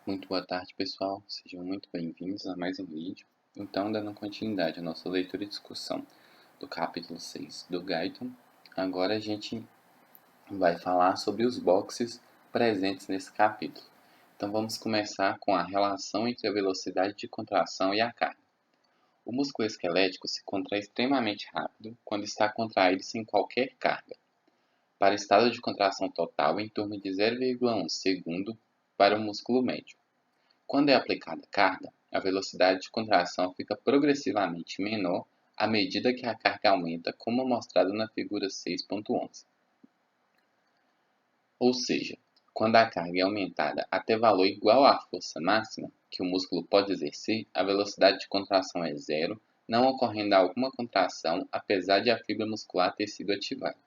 Muito boa tarde, pessoal. Sejam muito bem-vindos a mais um vídeo. Então, dando continuidade à nossa leitura e discussão do capítulo 6 do Gaiton, agora a gente vai falar sobre os boxes presentes nesse capítulo. Então, vamos começar com a relação entre a velocidade de contração e a carga. O músculo esquelético se contrai extremamente rápido quando está contraído sem qualquer carga, para estado de contração total em torno de 0,1 segundo para o músculo médio. Quando é aplicada carga, a velocidade de contração fica progressivamente menor à medida que a carga aumenta, como mostrado na figura 6.11. Ou seja, quando a carga é aumentada até valor igual à força máxima que o músculo pode exercer, a velocidade de contração é zero, não ocorrendo alguma contração, apesar de a fibra muscular ter sido ativada.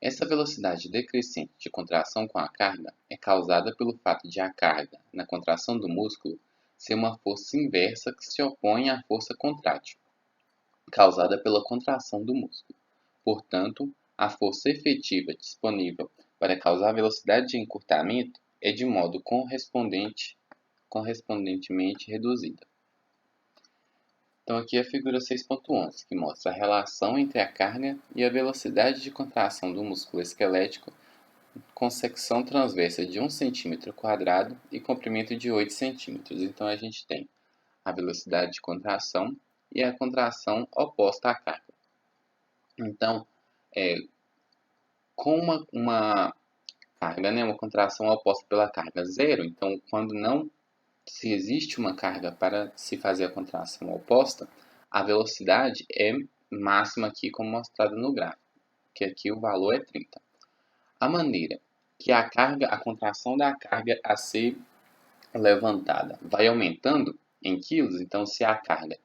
Essa velocidade decrescente de contração com a carga é causada pelo fato de a carga, na contração do músculo, ser uma força inversa que se opõe à força contrátil, causada pela contração do músculo. Portanto, a força efetiva disponível para causar velocidade de encurtamento é de modo correspondentemente reduzida. Então aqui é a figura 6.11, que mostra a relação entre a carga e a velocidade de contração do músculo esquelético com secção transversa de 1 cm² e comprimento de 8 cm. Então a gente tem a velocidade de contração e a contração oposta à carga. Então, com uma carga, uma contração oposta pela carga zero, então quando não se existe uma carga para se fazer a contração oposta, a velocidade é máxima aqui como mostrado no gráfico, que aqui o valor é 30. A maneira que a contração da carga a ser levantada vai aumentando em quilos, então se a carga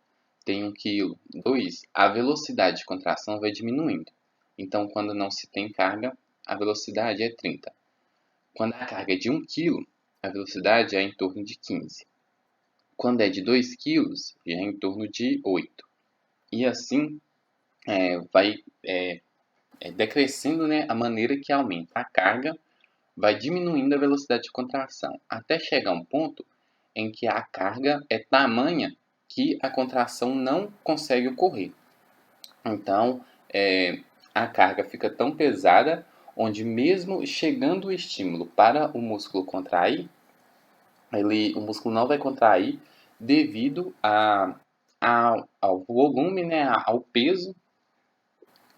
tem 1 kg, 2, a velocidade de contração vai diminuindo. Então, quando não se tem carga, a velocidade é 30. Quando a carga é de 1 kg, a velocidade é em torno de 15. Quando é de 2 kg, já é em torno de 8. E assim vai decrescendo, a maneira que aumenta a carga, vai diminuindo a velocidade de contração, até chegar a um ponto em que a carga é tamanha que a contração não consegue ocorrer. Então, a carga fica tão pesada, onde mesmo chegando o estímulo para o músculo contrair, o músculo não vai contrair devido ao volume, ao peso,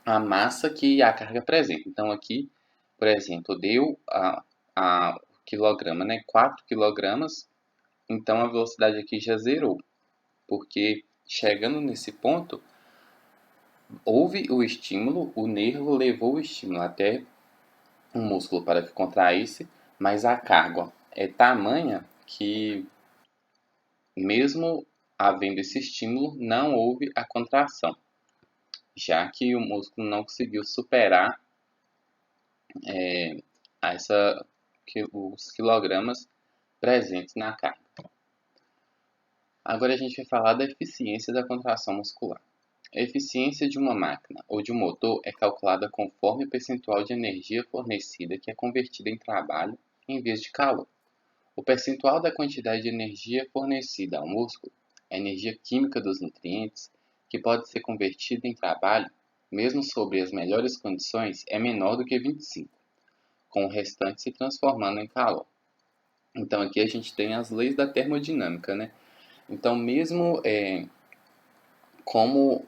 à massa que a carga apresenta. Então, aqui, por exemplo, deu a quilograma, 4 quilogramas, então a velocidade aqui já zerou, porque chegando nesse ponto, houve o estímulo, o nervo levou o estímulo até o músculo para que contraísse, mas a carga é tamanha que, mesmo havendo esse estímulo, não houve a contração, já que o músculo não conseguiu superar os quilogramas presentes na carga. Agora a gente vai falar da eficiência da contração muscular. A eficiência de uma máquina ou de um motor é calculada conforme o percentual de energia fornecida que é convertida em trabalho em vez de calor. O percentual da quantidade de energia fornecida ao músculo, a energia química dos nutrientes, que pode ser convertida em trabalho, mesmo sob as melhores condições, é menor do que 25, com o restante se transformando em calor. Então aqui a gente tem as leis da termodinâmica, Então mesmo quando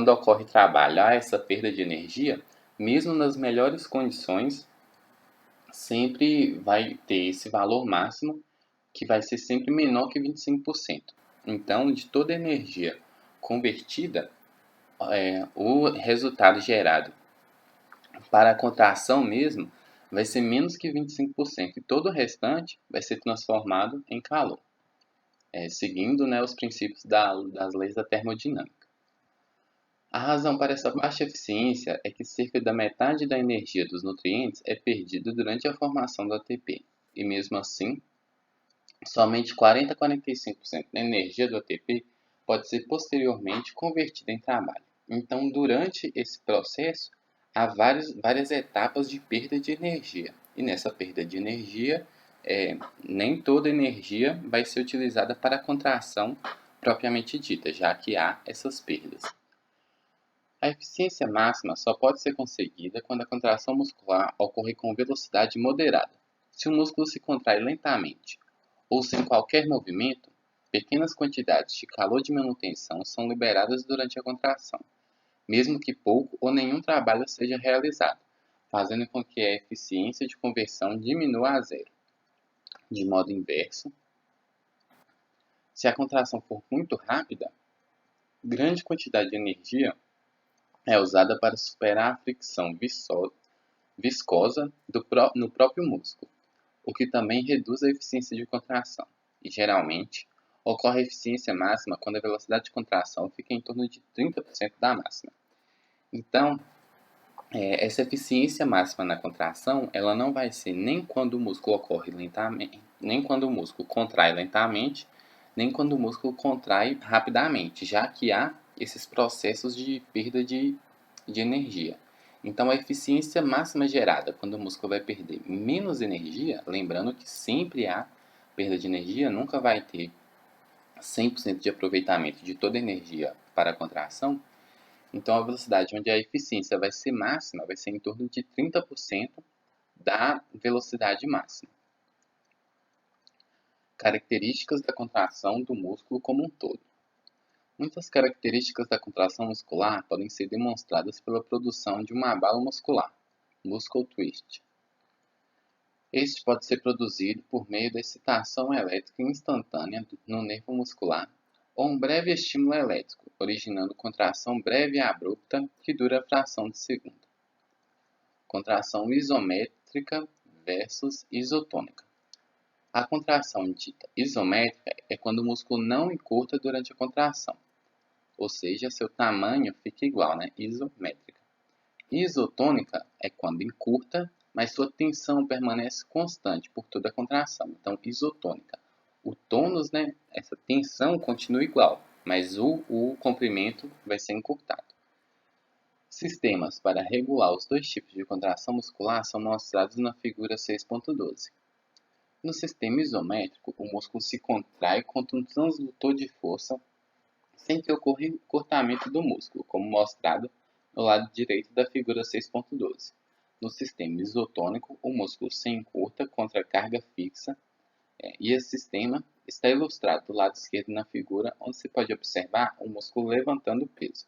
ocorre trabalho, há essa perda de energia, mesmo nas melhores condições, sempre vai ter esse valor máximo que vai ser sempre menor que 25%. Então, de toda a energia convertida, o resultado gerado para a contração mesmo vai ser menos que 25%, e todo o restante vai ser transformado em calor, seguindo os princípios das leis da termodinâmica. A razão para essa baixa eficiência é que cerca da metade da energia dos nutrientes é perdida durante a formação do ATP, e mesmo assim, somente 40 a 45% da energia do ATP pode ser posteriormente convertida em trabalho. Então, durante esse processo, há várias etapas de perda de energia. E nessa perda de energia, nem toda energia vai ser utilizada para a contração propriamente dita, já que há essas perdas. A eficiência máxima só pode ser conseguida quando a contração muscular ocorre com velocidade moderada. Se o músculo se contrai lentamente ou sem qualquer movimento, pequenas quantidades de calor de manutenção são liberadas durante a contração, mesmo que pouco ou nenhum trabalho seja realizado, fazendo com que a eficiência de conversão diminua a zero. De modo inverso, se a contração for muito rápida, grande quantidade de energia é usada para superar a fricção viscosa no próprio músculo, o que também reduz a eficiência de contração. E, geralmente, ocorre a eficiência máxima quando a velocidade de contração fica em torno de 30% da máxima. Então, essa eficiência máxima na contração, ela não vai ser nem quando o músculo ocorre lentamente, nem quando o músculo contrai lentamente, nem quando o músculo contrai rapidamente, já que há esses processos de perda de energia. Então, a eficiência máxima gerada quando o músculo vai perder menos energia, lembrando que sempre há perda de energia, nunca vai ter 100% de aproveitamento de toda a energia para a contração. Então, a velocidade onde a eficiência vai ser máxima vai ser em torno de 30% da velocidade máxima. Características da contração do músculo como um todo. Muitas características da contração muscular podem ser demonstradas pela produção de um abalo muscular, muscle twist. Este pode ser produzido por meio da excitação elétrica instantânea no nervo muscular ou um breve estímulo elétrico, originando contração breve e abrupta que dura a fração de segundo. Contração isométrica versus isotônica. A contração dita isométrica é quando o músculo não encurta durante a contração, ou seja, seu tamanho fica igual, isométrica. Isotônica é quando encurta, mas sua tensão permanece constante por toda a contração. Então, isotônica. O tônus, essa tensão continua igual, mas o comprimento vai ser encurtado. Sistemas para regular os dois tipos de contração muscular são mostrados na figura 6.12. No sistema isométrico, o músculo se contrai contra um transdutor de força sem que ocorra encurtamento do músculo, como mostrado no lado direito da figura 6.12. No sistema isotônico, o músculo se encurta contra a carga fixa, e esse sistema está ilustrado do lado esquerdo na figura, onde se pode observar o músculo levantando o peso.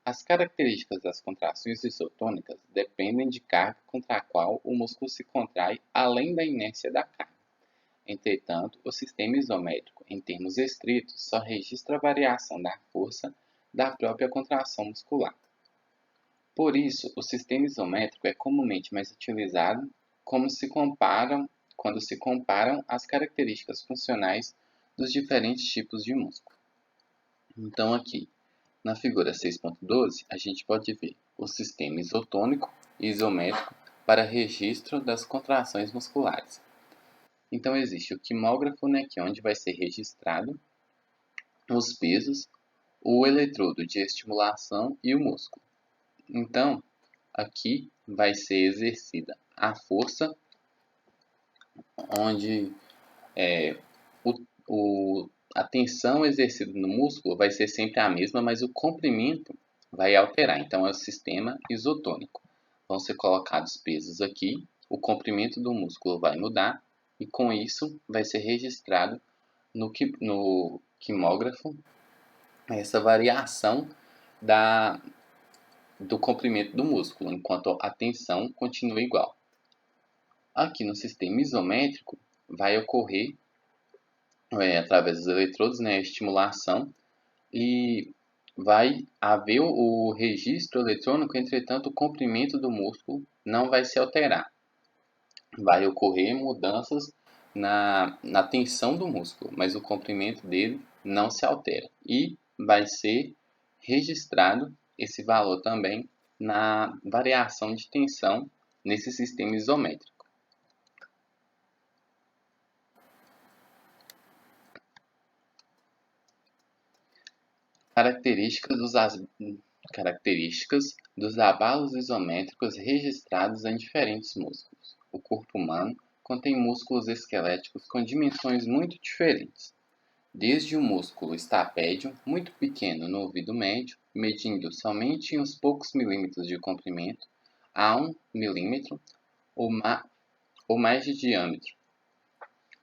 As características das contrações isotônicas dependem de carga contra a qual o músculo se contrai além da inércia da carga. Entretanto, o sistema isométrico, em termos estritos, só registra a variação da força da própria contração muscular. Por isso, o sistema isométrico é comumente mais utilizado quando se comparam as características funcionais dos diferentes tipos de músculo. Então, aqui, na figura 6.12, a gente pode ver o sistema isotônico e isométrico para registro das contrações musculares. Então, existe o quimógrafo, que é onde vai ser registrado os pesos, o eletrodo de estimulação e o músculo. Então, aqui vai ser exercida a força, onde a tensão exercida no músculo vai ser sempre a mesma, mas o comprimento vai alterar. Então, é o sistema isotônico. Vão ser colocados pesos aqui, o comprimento do músculo vai mudar, e com isso vai ser registrado no quimógrafo essa variação do comprimento do músculo, enquanto a tensão continua igual. Aqui no sistema isométrico vai ocorrer, através dos eletrodos, a estimulação, e vai haver o registro eletrônico, entretanto o comprimento do músculo não vai se alterar. Vai ocorrer mudanças na tensão do músculo, mas o comprimento dele não se altera. E vai ser registrado esse valor também na variação de tensão nesse sistema isométrico. Características dos abalos isométricos registrados em diferentes músculos. O corpo humano contém músculos esqueléticos com dimensões muito diferentes, desde o músculo estapédio, muito pequeno no ouvido médio, medindo somente uns poucos milímetros de comprimento, a 1 milímetro ou mais de diâmetro,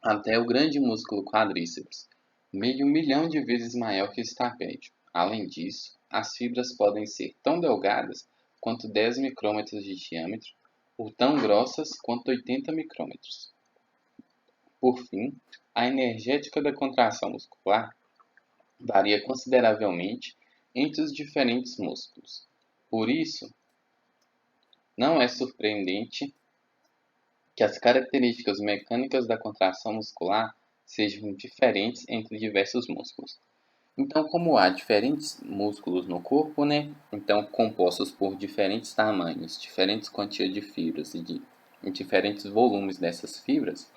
até o grande músculo quadríceps, meio milhão de vezes maior que o estapédio. Além disso, as fibras podem ser tão delgadas quanto 10 micrômetros de diâmetro ou tão grossas quanto 80 micrômetros. Por fim, a energética da contração muscular varia consideravelmente entre os diferentes músculos. Por isso, não é surpreendente que as características mecânicas da contração muscular sejam diferentes entre diversos músculos. Então, como há diferentes músculos no corpo, né? Então, compostos por diferentes tamanhos, diferentes quantias de fibras e diferentes volumes dessas fibras,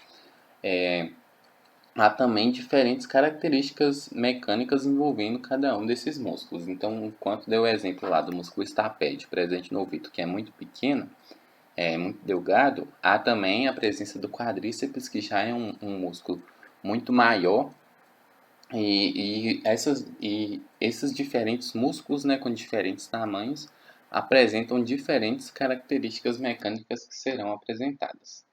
há também diferentes características mecânicas envolvendo cada um desses músculos. Então, enquanto deu o exemplo lá do músculo estapédio presente no ouvido, que é muito pequeno, muito delgado, há também a presença do quadríceps, que já é um músculo muito maior, e esses diferentes músculos, né, com diferentes tamanhos, apresentam diferentes características mecânicas que serão apresentadas.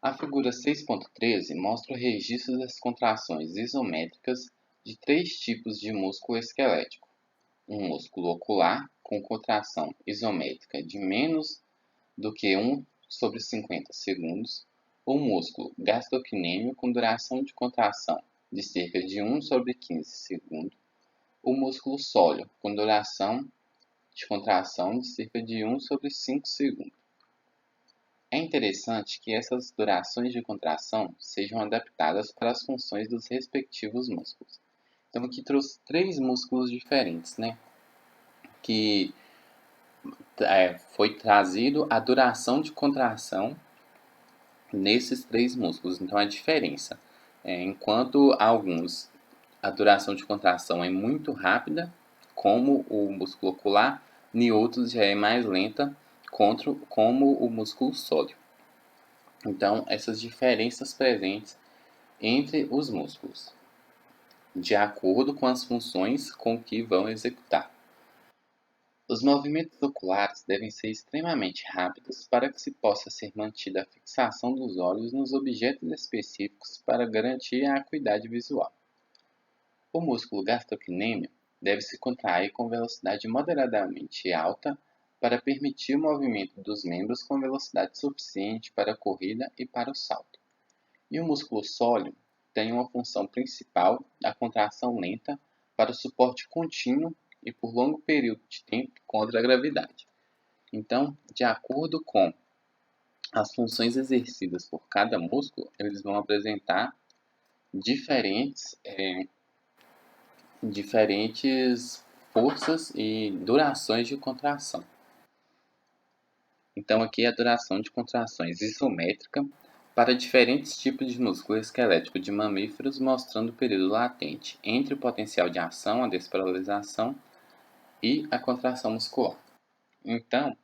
A figura 6.13 mostra o registro das contrações isométricas de três tipos de músculo esquelético: um músculo ocular, com contração isométrica de menos do que 1/50 segundos, o músculo gastrocnêmio com duração de contração de cerca de 1/15 segundo, o músculo sóleo com duração de contração de cerca de 1/5 segundo. É interessante que essas durações de contração sejam adaptadas para as funções dos respectivos músculos. Então aqui trouxe três músculos diferentes, né? Que foi trazido a duração de contração nesses três músculos. Então a diferença enquanto alguns a duração de contração é muito rápida, como o músculo ocular, e outros já é mais lenta, como o músculo sólido. Então essas diferenças presentes entre os músculos, de acordo com as funções com que vão executar. Os movimentos oculares devem ser extremamente rápidos para que se possa ser mantida a fixação dos olhos nos objetos específicos para garantir a acuidade visual. O músculo gastrocnêmio deve se contrair com velocidade moderadamente alta para permitir o movimento dos membros com velocidade suficiente para a corrida e para o salto. E o músculo sóleo tem uma função principal, a contração lenta, para o suporte contínuo e por longo período de tempo contra a gravidade. Então, de acordo com as funções exercidas por cada músculo, eles vão apresentar diferentes forças e durações de contração. Então, aqui a duração de contrações isométrica para diferentes tipos de músculo esquelético de mamíferos, mostrando o período latente entre o potencial de ação, a desparalisação e a contração muscular. Então,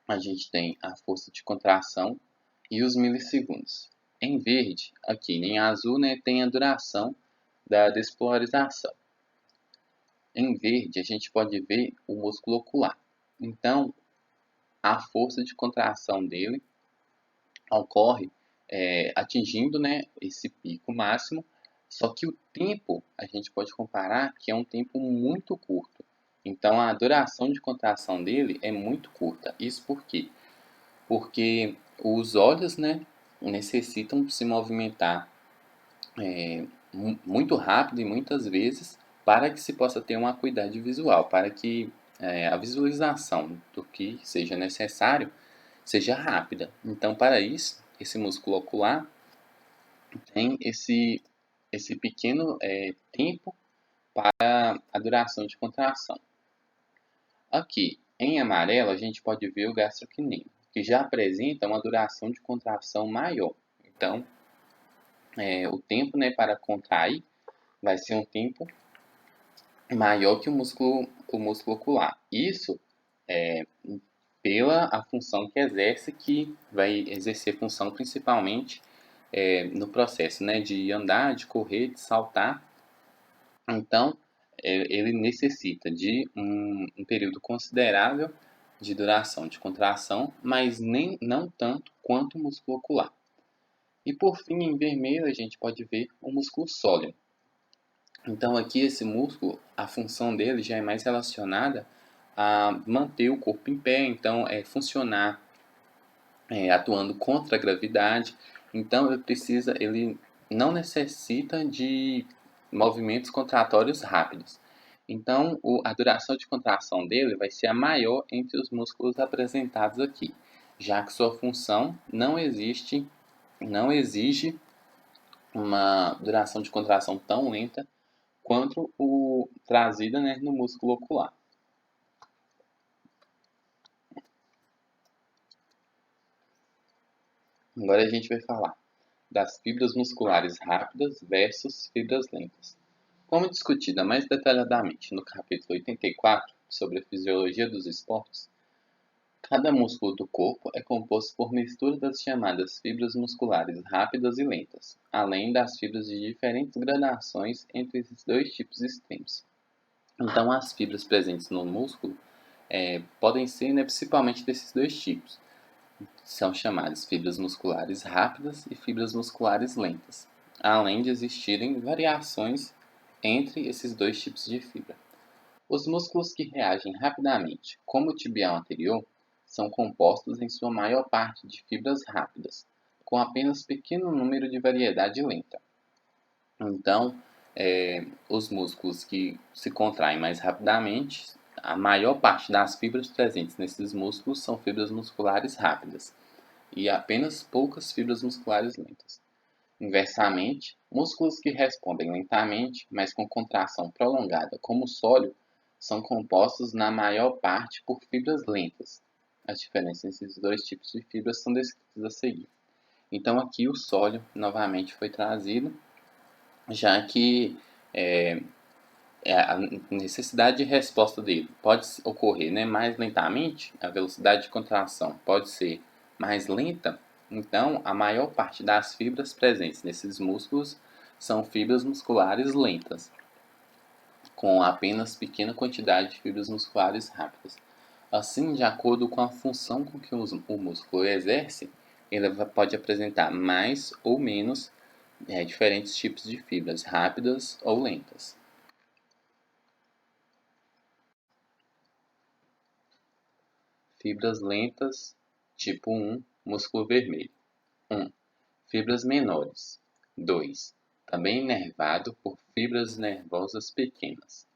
a gente tem a força de contração e os milissegundos. Em verde, aqui em azul, né, tem a duração da despolarização. Em verde, a gente pode ver o músculo ocular. Então, a força de contração dele ocorre atingindo, né, esse pico máximo, só que o tempo a gente pode comparar que é um tempo muito curto. Então, a duração de contração dele é muito curta. Isso por quê? Porque os olhos, né, necessitam se movimentar muito rápido e muitas vezes para que se possa ter uma acuidade visual, para que a visualização do que seja necessário seja rápida. Então, para isso, esse músculo ocular tem esse pequeno tempo para a duração de contração. Aqui, em amarelo, a gente pode ver o gastrocnêmio, que já apresenta uma duração de contração maior. Então, o tempo, né, para contrair vai ser um tempo maior que o músculo ocular. Isso pela a função que exerce, que vai exercer função principalmente no processo, né, de andar, de correr, de saltar. Então, ele necessita de um período considerável de duração de contração, mas não tanto quanto o músculo ocular. E por fim, em vermelho, a gente pode ver o músculo sólido. Então, aqui esse músculo, a função dele já é mais relacionada a manter o corpo em pé, então funcionar atuando contra a gravidade. Então, ele não necessita de movimentos contratórios rápidos. Então, a duração de contração dele vai ser a maior entre os músculos apresentados aqui, já que sua função não exige uma duração de contração tão lenta quanto o trazida, né, no músculo ocular. Agora a gente vai falar das fibras musculares rápidas versus fibras lentas. Como discutida mais detalhadamente no capítulo 84 sobre a fisiologia dos esportes, cada músculo do corpo é composto por mistura das chamadas fibras musculares rápidas e lentas, além das fibras de diferentes gradações entre esses dois tipos extremos. Então, as fibras presentes no músculo podem ser, né, principalmente desses dois tipos. São chamadas fibras musculares rápidas e fibras musculares lentas, além de existirem variações entre esses dois tipos de fibra. Os músculos que reagem rapidamente, como o tibial anterior, são compostos em sua maior parte de fibras rápidas, com apenas pequeno número de variedade lenta. Então, os músculos que se contraem mais rapidamente, a maior parte das fibras presentes nesses músculos são fibras musculares rápidas e apenas poucas fibras musculares lentas. Inversamente, músculos que respondem lentamente, mas com contração prolongada, como o sólio, são compostos na maior parte por fibras lentas. As diferenças entre esses dois tipos de fibras são descritas a seguir. Então aqui o sólio novamente foi trazido, já que a necessidade de resposta dele pode ocorrer, né, mais lentamente, a velocidade de contração pode ser mais lenta, então a maior parte das fibras presentes nesses músculos são fibras musculares lentas, com apenas pequena quantidade de fibras musculares rápidas. Assim, de acordo com a função com que o músculo exerce, ele pode apresentar mais ou menos diferentes tipos de fibras rápidas ou lentas. Fibras lentas, tipo 1, músculo vermelho. 1. Fibras menores. 2. Também inervado por fibras nervosas pequenas.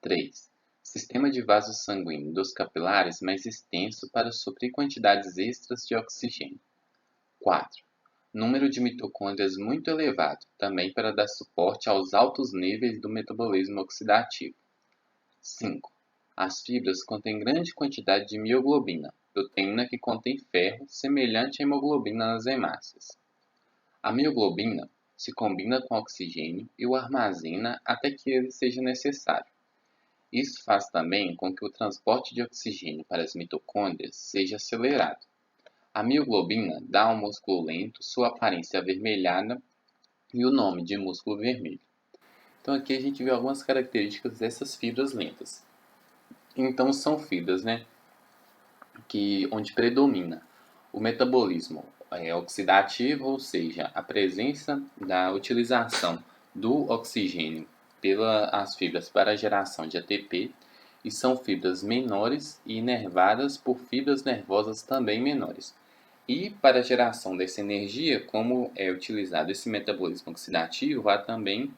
3. Sistema de vaso sanguíneo dos capilares mais extenso para suprir quantidades extras de oxigênio. 4. Número de mitocôndrias muito elevado, também para dar suporte aos altos níveis do metabolismo oxidativo. 5. As fibras contêm grande quantidade de mioglobina, proteína que contém ferro, semelhante à hemoglobina nas hemácias. A mioglobina se combina com o oxigênio e o armazena até que ele seja necessário. Isso faz também com que o transporte de oxigênio para as mitocôndrias seja acelerado. A mioglobina dá ao músculo lento sua aparência avermelhada e o nome de músculo vermelho. Então aqui a gente vê algumas características dessas fibras lentas. Então são fibras, né, onde predomina o metabolismo oxidativo, ou seja, a presença da utilização do oxigênio pelas fibras para a geração de ATP, e são fibras menores e inervadas por fibras nervosas também menores. E para a geração dessa energia, como é utilizado esse metabolismo oxidativo, há também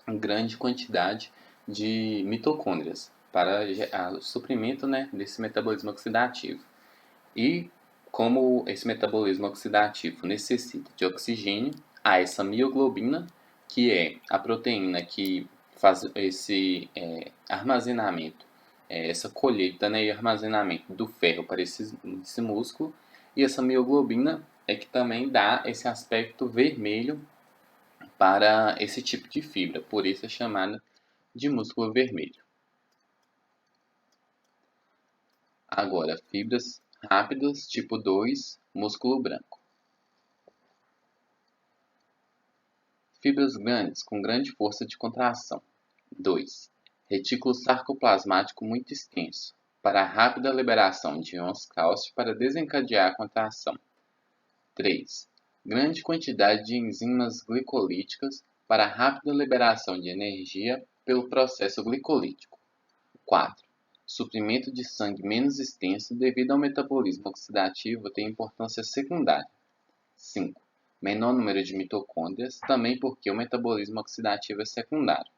uma grande quantidade de mitocôndrias para o suprimento, né, desse metabolismo oxidativo. E como esse metabolismo oxidativo necessita de oxigênio, há essa mioglobina, que é a proteína que faz esse armazenamento, essa colheita, né, e armazenamento do ferro para esse músculo. E essa mioglobina é que também dá esse aspecto vermelho para esse tipo de fibra, por isso é chamada de músculo vermelho. Agora, fibras rápidas, tipo 2, músculo branco. Fibras grandes com grande força de contração. 2. Retículo sarcoplasmático muito extenso, para a rápida liberação de íons cálcio para desencadear a contração. 3. Grande quantidade de enzimas glicolíticas para a rápida liberação de energia pelo processo glicolítico. 4. Suprimento de sangue menos extenso devido ao metabolismo oxidativo tem importância secundária. 5. Menor número de mitocôndrias, também porque o metabolismo oxidativo é secundário.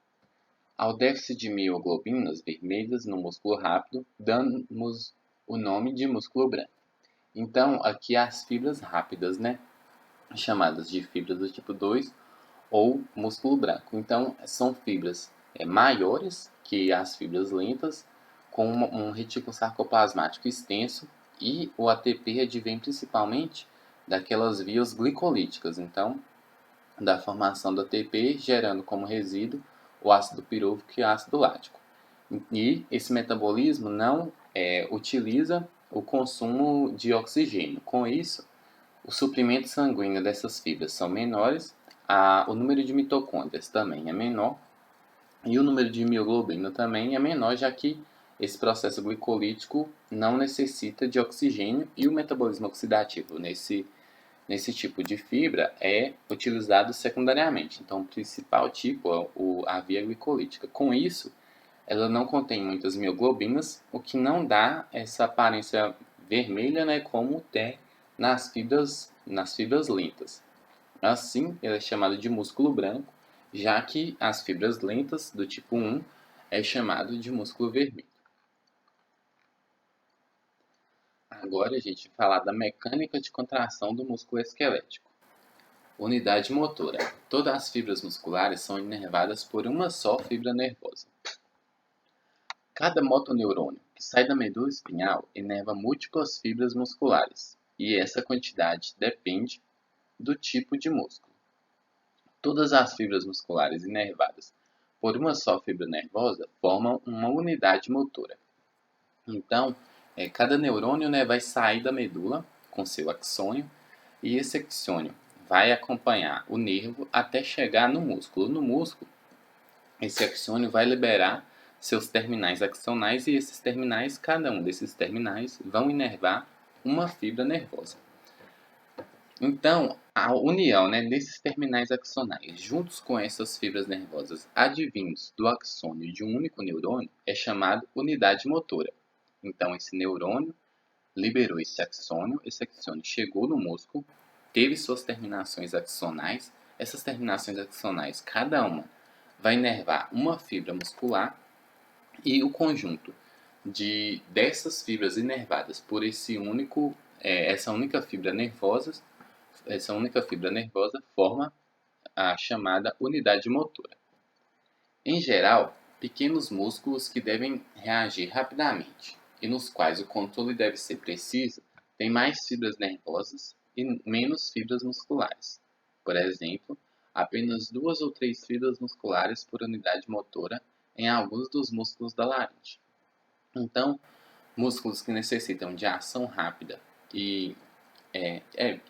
Ao déficit de mioglobinas vermelhas no músculo rápido, damos o nome de músculo branco. Então, aqui as fibras rápidas, né? Chamadas de fibras do tipo 2 ou músculo branco. Então, são fibras maiores que as fibras lentas, com um retículo sarcoplasmático extenso, e o ATP advém principalmente daquelas vias glicolíticas, então, da formação do ATP, gerando como resíduo o ácido pirúvico e o ácido lático. E esse metabolismo não utiliza o consumo de oxigênio. Com isso, o suprimento sanguíneo dessas fibras são menores, o número de mitocôndrias também é menor e o número de mioglobina também é menor, já que esse processo glicolítico não necessita de oxigênio e o metabolismo oxidativo nesse tipo de fibra é utilizado secundariamente. Então, o principal tipo é a via glicolítica. Com isso, ela não contém muitas mioglobinas, o que não dá essa aparência vermelha, né, como tem nas fibras lentas. Assim, ele é chamado de músculo branco, já que as fibras lentas do tipo 1 é chamado de músculo vermelho. Agora a gente vai falar da mecânica de contração do músculo esquelético. Unidade motora. Todas as fibras musculares são inervadas por uma só fibra nervosa. Cada motoneurônio que sai da medula espinhal inerva múltiplas fibras musculares, e essa quantidade depende do tipo de músculo. Todas as fibras musculares inervadas por uma só fibra nervosa formam uma unidade motora. Então, cada neurônio, né, vai sair da medula com seu axônio, e esse axônio vai acompanhar o nervo até chegar no músculo. No músculo, esse axônio vai liberar seus terminais axonais, e esses terminais, cada um desses terminais, vão inervar uma fibra nervosa. Então, a união, né, desses terminais axonais, juntos com essas fibras nervosas advindos do axônio de um único neurônio, é chamado unidade motora. Então, esse neurônio liberou esse axônio chegou no músculo, teve suas terminações axonais. Essas terminações axonais, cada uma vai inervar uma fibra muscular, e o conjunto dessas fibras inervadas por essa única fibra nervosa forma a chamada unidade motora. Em geral, pequenos músculos que devem reagir rapidamente e nos quais o controle deve ser preciso têm mais fibras nervosas e menos fibras musculares. Por exemplo, apenas 2 ou 3 fibras musculares por unidade motora em alguns dos músculos da laringe. Então, músculos que necessitam de ação rápida e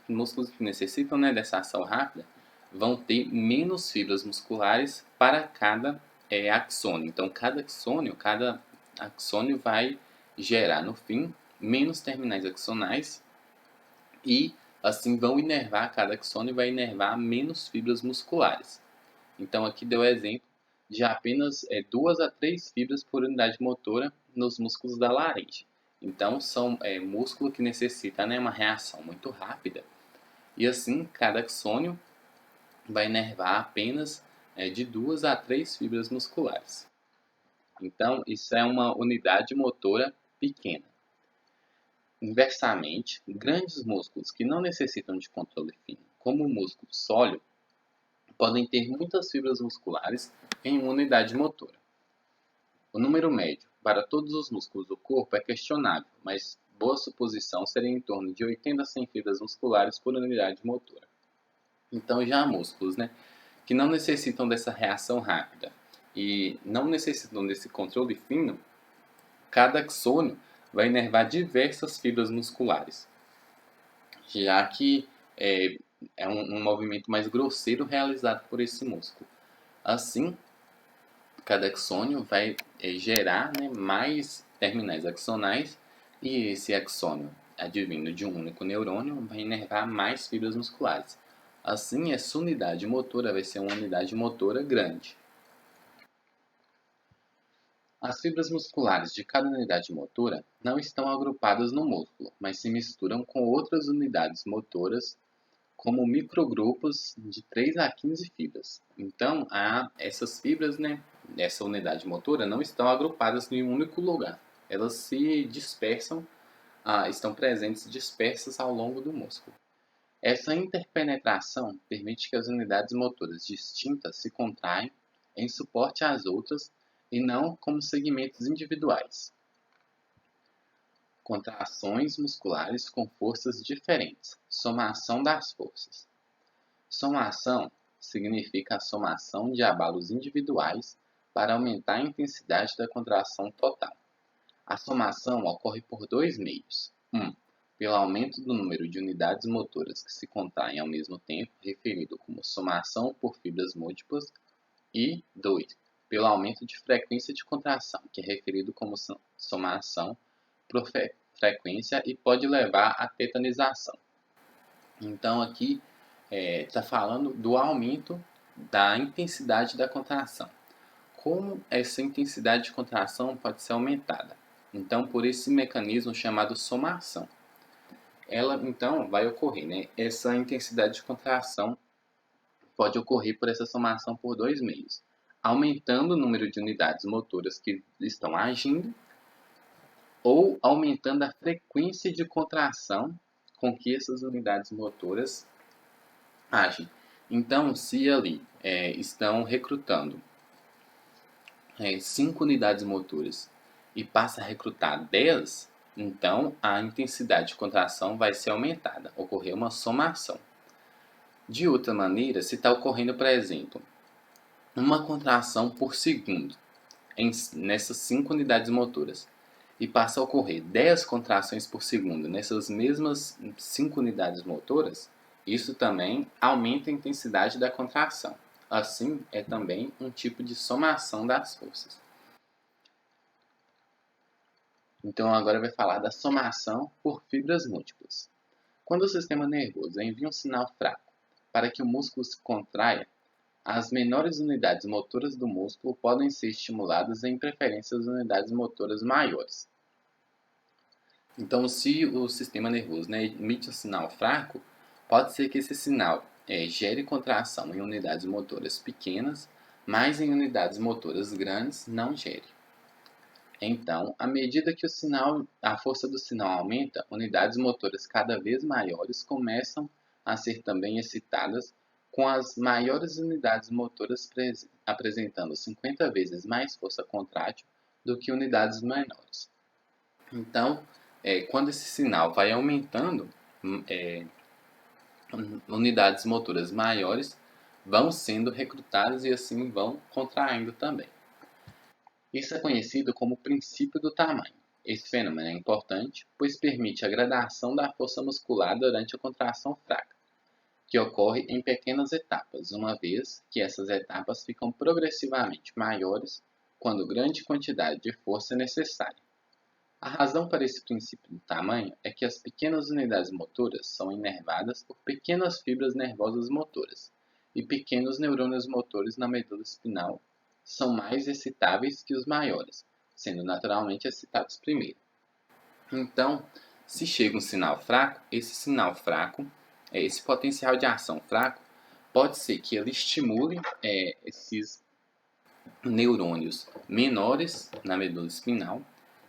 músculos que necessitam, né, dessa ação rápida vão ter menos fibras musculares para cada axônio. Então, cada axônio vai gerar, no fim, menos terminais axonais, e assim cada axônio vai inervar menos fibras musculares. Então, aqui deu o exemplo de apenas 2 a 3 fibras por unidade motora nos músculos da laringe. Então, são músculo que necessita, né, uma reação muito rápida, e assim cada axônio vai inervar apenas de 2 a 3 fibras musculares. Então, isso é uma unidade motora pequena. Inversamente, grandes músculos que não necessitam de controle fino, como o músculo sólido, podem ter muitas fibras musculares em uma unidade motora. O número médio para todos os músculos do corpo é questionável, mas boa suposição seria em torno de 80 a 100 fibras musculares por unidade motora. Então, já há músculos, né, que não necessitam dessa reação rápida e não necessitam desse controle fino. Cada axônio vai inervar diversas fibras musculares, já que é um movimento mais grosseiro realizado por esse músculo. Assim, cada axônio vai gerar, né, mais terminais axonais, e esse axônio, advindo de um único neurônio, vai inervar mais fibras musculares. Assim, essa unidade motora vai ser uma unidade motora grande. As fibras musculares de cada unidade motora não estão agrupadas no músculo, mas se misturam com outras unidades motoras, como microgrupos de 3 a 15 fibras. Então, essas fibras, né, dessa unidade motora não estão agrupadas em um único lugar. Elas se dispersam, estão presentes dispersas ao longo do músculo. Essa interpenetração permite que as unidades motoras distintas se contraem em suporte às outras e não como segmentos individuais. Contrações musculares com forças diferentes. Somação das forças. Somação significa a somação de abalos individuais para aumentar a intensidade da contração total. A somação ocorre por dois meios. Pelo aumento do número de unidades motoras que se contraem ao mesmo tempo, referido como somação por fibras múltiplas. E 2. Pelo aumento de frequência de contração, que é referido como somação por frequência e pode levar à tetanização. Então, aqui está falando do aumento da intensidade da contração. Como essa intensidade de contração pode ser aumentada? Então, por esse mecanismo chamado somação. Ela, então, vai ocorrer, né? Essa intensidade de contração pode ocorrer por essa somação por dois meios. Aumentando o número de unidades motoras que estão agindo ou aumentando a frequência de contração com que essas unidades motoras agem. Então, se ali estão recrutando 5 unidades motoras e passa a recrutar 10, então a intensidade de contração vai ser aumentada, ocorrer uma somação. De outra maneira, se está ocorrendo, por exemplo, uma contração por segundo nessas 5 unidades motoras e passa a ocorrer 10 contrações por segundo nessas mesmas 5 unidades motoras, isso também aumenta a intensidade da contração. Assim, é também um tipo de somação das forças. Então, agora vai falar da somação por fibras múltiplas. Quando o sistema nervoso envia um sinal fraco para que o músculo se contraia, as menores unidades motoras do músculo podem ser estimuladas em preferência às unidades motoras maiores. Então, se o sistema nervoso, né, emite um sinal fraco, pode ser que esse sinal gere contração em unidades motoras pequenas, mas em unidades motoras grandes não gere. Então, à medida que a força do sinal aumenta, unidades motoras cada vez maiores começam a ser também excitadas, com as maiores unidades motoras apresentando 50 vezes mais força contrátil do que unidades menores. Então, quando esse sinal vai aumentando, unidades motoras maiores vão sendo recrutadas e assim vão contraindo também. Isso é conhecido como princípio do tamanho. Esse fenômeno é importante, pois permite a gradação da força muscular durante a contração fraca, que ocorre em pequenas etapas, uma vez que essas etapas ficam progressivamente maiores quando grande quantidade de força é necessária. A razão para esse princípio do tamanho é que as pequenas unidades motoras são inervadas por pequenas fibras nervosas motoras, e pequenos neurônios motores na medula espinal são mais excitáveis que os maiores, sendo naturalmente excitados primeiro. Então, se chega um sinal fraco, esse potencial de ação fraco, pode ser que ele estimule esses neurônios menores na medula espinal,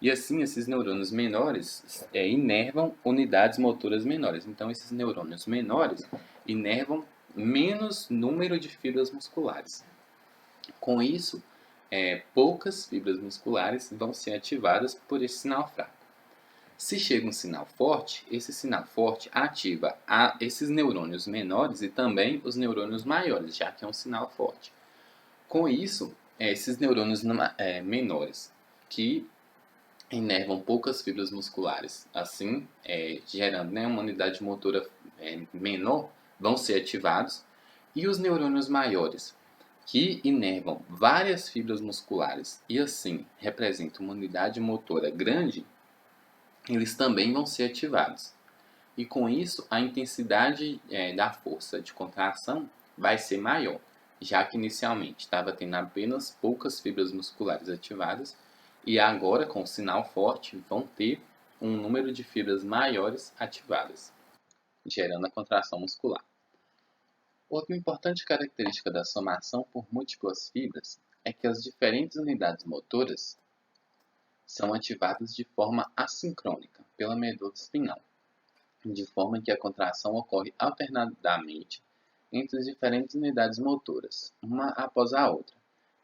e assim esses neurônios menores inervam unidades motoras menores. Então, esses neurônios menores inervam menos número de fibras musculares. Com isso, poucas fibras musculares vão ser ativadas por esse sinal fraco. Se chega um sinal forte, esse sinal forte ativa esses neurônios menores e também os neurônios maiores, já que é um sinal forte. Com isso, esses neurônios menores que inervam poucas fibras musculares, assim, gerando, né, uma unidade motora menor, vão ser ativados, e os neurônios maiores, que inervam várias fibras musculares e assim representam uma unidade motora grande, eles também vão ser ativados. E com isso, a intensidade da força de contração vai ser maior, já que inicialmente estava tendo apenas poucas fibras musculares ativadas e agora, com o sinal forte, vão ter um número de fibras maiores ativadas, gerando a contração muscular. Outra importante característica da somação por múltiplas fibras é que as diferentes unidades motoras são ativadas de forma assincrônica pela medula espinhal, de forma que a contração ocorre alternadamente entre as diferentes unidades motoras, uma após a outra,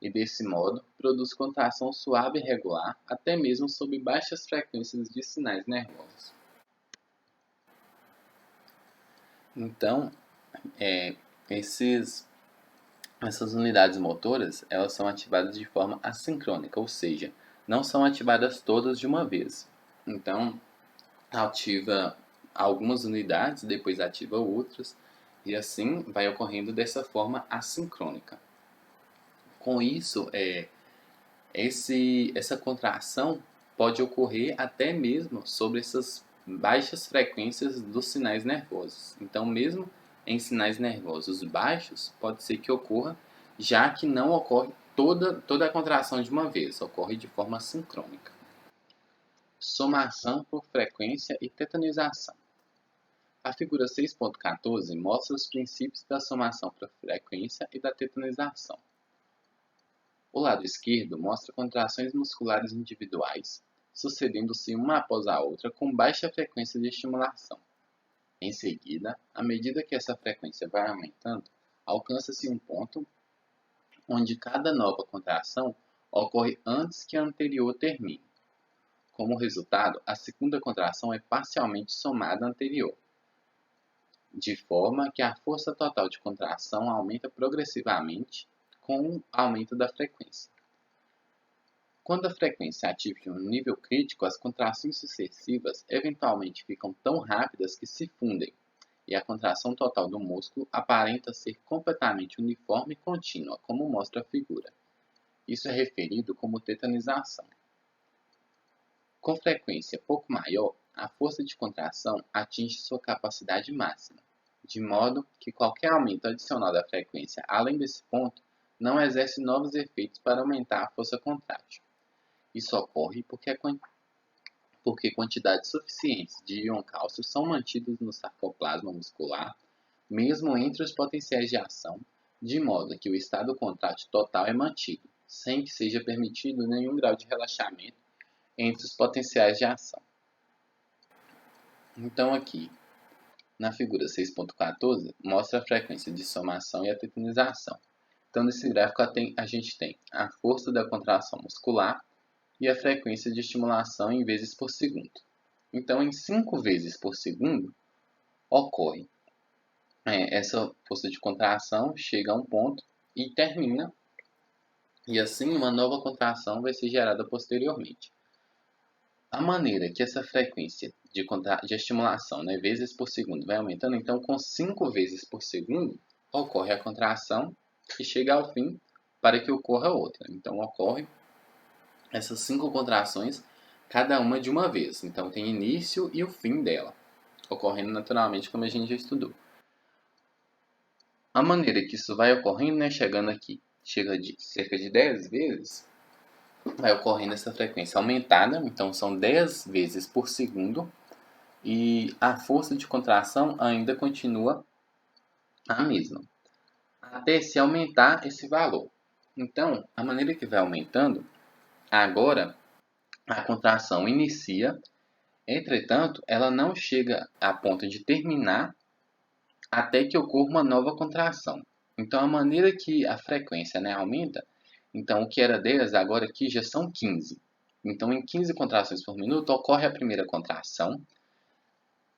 e desse modo produz contração suave e regular, até mesmo sob baixas frequências de sinais nervosos. Então, essas unidades motoras, elas são ativadas de forma assincrônica, ou seja, não são ativadas todas de uma vez. Então, ativa algumas unidades, depois ativa outras, e assim vai ocorrendo dessa forma assincrônica. Com isso, essa contração pode ocorrer até mesmo sobre essas baixas frequências dos sinais nervosos. Então, mesmo em sinais nervosos baixos, pode ser que ocorra, já que não ocorre toda a contração de uma vez, ocorre de forma sincrônica. Somação por frequência e tetanização. A figura 6.14 mostra os princípios da somação por frequência e da tetanização. O lado esquerdo mostra contrações musculares individuais, sucedendo-se uma após a outra com baixa frequência de estimulação. Em seguida, à medida que essa frequência vai aumentando, alcança-se um ponto onde cada nova contração ocorre antes que a anterior termine. Como resultado, a segunda contração é parcialmente somada à anterior, de forma que a força total de contração aumenta progressivamente com o aumento da frequência. Quando a frequência atinge um nível crítico, as contrações sucessivas eventualmente ficam tão rápidas que se fundem, e a contração total do músculo aparenta ser completamente uniforme e contínua, como mostra a figura. Isso é referido como tetanização. Com frequência pouco maior, a força de contração atinge sua capacidade máxima, de modo que qualquer aumento adicional da frequência além desse ponto não exerce novos efeitos para aumentar a força contrátil. Isso ocorre porque quantidades suficientes de íon cálcio são mantidas no sarcoplasma muscular, mesmo entre os potenciais de ação, de modo que o estado contrátil total é mantido, sem que seja permitido nenhum grau de relaxamento entre os potenciais de ação. Então aqui, na figura 6.14, mostra a frequência de somação e a tetanização. Então nesse gráfico a gente tem a força da contração muscular e a frequência de estimulação em vezes por segundo. Então em 5 vezes por segundo ocorre essa força de contração, chega a um ponto e termina, e assim uma nova contração vai ser gerada posteriormente. A maneira que essa frequência de estimulação, vezes por segundo, vai aumentando, então com 5 vezes por segundo, ocorre a contração e chega ao fim para que ocorra outra. Então ocorre essas 5 contrações, cada uma de uma vez. Então tem início e o fim dela, ocorrendo naturalmente como a gente já estudou. A maneira que isso vai ocorrendo, chegando aqui, chega de cerca de 10 vezes, vai ocorrendo essa frequência aumentada, então são 10 vezes por segundo, e a força de contração ainda continua a mesma, até se aumentar esse valor. Então, a maneira que vai aumentando, agora a contração inicia, entretanto, ela não chega a ponto de terminar até que ocorra uma nova contração. Então, a maneira que a frequência aumenta, então o que era 10 agora aqui já são 15. Então, em 15 contrações por minuto, ocorre a primeira contração.